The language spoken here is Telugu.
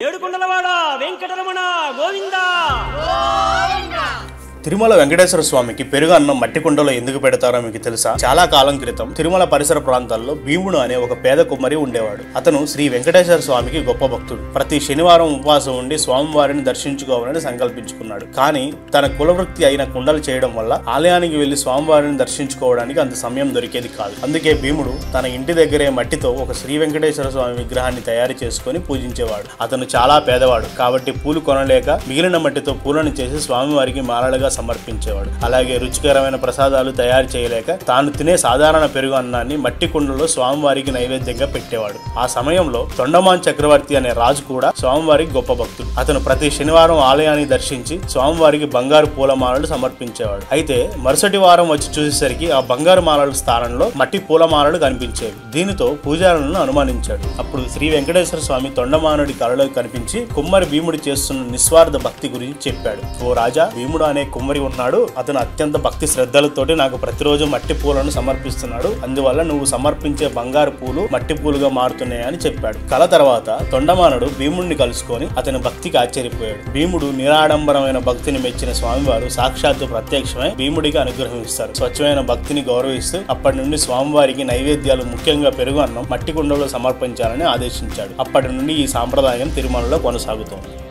ఏడుకొండలవాడ వెంకటరమణ గోవిందా. తిరుమల వెంకటేశ్వర స్వామికి పెరుగు అన్నం మట్టి కుండలో ఎందుకు పెడతారో మీకు తెలుసా? చాలా కాలం క్రితం తిరుమల పరిసర ప్రాంతాల్లో భీముడు అనే ఒక పేద కుమ్మరి ఉండేవాడు. అతను శ్రీ వెంకటేశ్వర స్వామికి గొప్ప భక్తుడు. ప్రతి శనివారం ఉపవాసం ఉండి స్వామివారిని దర్శించుకోవాలని సంకల్పించుకున్నాడు. కానీ తన కులవృత్తి అయిన కుండలు చేయడం వల్ల ఆలయానికి వెళ్లి స్వామివారిని దర్శించుకోవడానికి అంత సమయం దొరికేది కాదు. అందుకే భీముడు తన ఇంటి దగ్గరే మట్టితో ఒక శ్రీ వెంకటేశ్వర స్వామి విగ్రహాన్ని తయారు చేసుకుని పూజించేవాడు. అతను చాలా పేదవాడు కాబట్టి పూలు కొనలేక మిగిలిన మట్టితో పూలను చేసి స్వామివారికి మాలలుగా సమర్పించేవాడు. అలాగే రుచికరమైన ప్రసాదాలు తయారు చేయలేక తాను తినే సాధారణ పెరుగు అన్నాన్ని మట్టి కుండలో స్వామివారికి నైవేద్యంగా పెట్టేవాడు. ఆ సమయంలో తొండమాన్ చక్రవర్తి అనే రాజు కూడా స్వామివారికి గొప్ప భక్తుడు. అతను ప్రతి శనివారం ఆలయాన్ని దర్శించి స్వామివారికి బంగారు పూలమాలలు సమర్పించేవాడు. అయితే మరుసటి వారం వచ్చి చూసేసరికి ఆ బంగారు మాలల స్థానంలో మట్టి పూలమాలలు కనిపించేవి. దీనితో పూజారులను అనుమానించాడు. అప్పుడు శ్రీ వెంకటేశ్వర స్వామి తొండమానుడి కలలో కనిపించి కుమ్మరి భీముడు చేస్తున్న నిస్వార్థ భక్తి గురించి చెప్పాడు. ఓ రాజా, భీముడు అనే కుమ్మరి ఉన్నాడు. అతను అత్యంత భక్తి శ్రద్ధలతోటి నాకు ప్రతిరోజు మట్టి పూలను సమర్పిస్తున్నాడు. అందువల్ల నువ్వు సమర్పించే బంగారు పూలు మట్టి పూలుగా మారుతున్నాయని చెప్పాడు. కల తర్వాత తొండమానుడు భీముడిని కలుసుకొని అతని భక్తికి ఆశ్చర్యపోయాడు. భీముడు నిరాడంబరమైన భక్తిని మెచ్చిన స్వామివారు సాక్షాత్తు ప్రత్యక్షమై భీముడికి అనుగ్రహం ఇస్తారు. స్వచ్ఛమైన భక్తిని గౌరవిస్తూ అప్పటి నుండి స్వామివారికి నైవేద్యాలు, ముఖ్యంగా పెరుగు అన్నం మట్టి కుండలో సమర్పించాలని ఆదేశించాడు. అప్పటి నుండి ఈ సాంప్రదాయం తిరుమలలో కొనసాగుతోంది.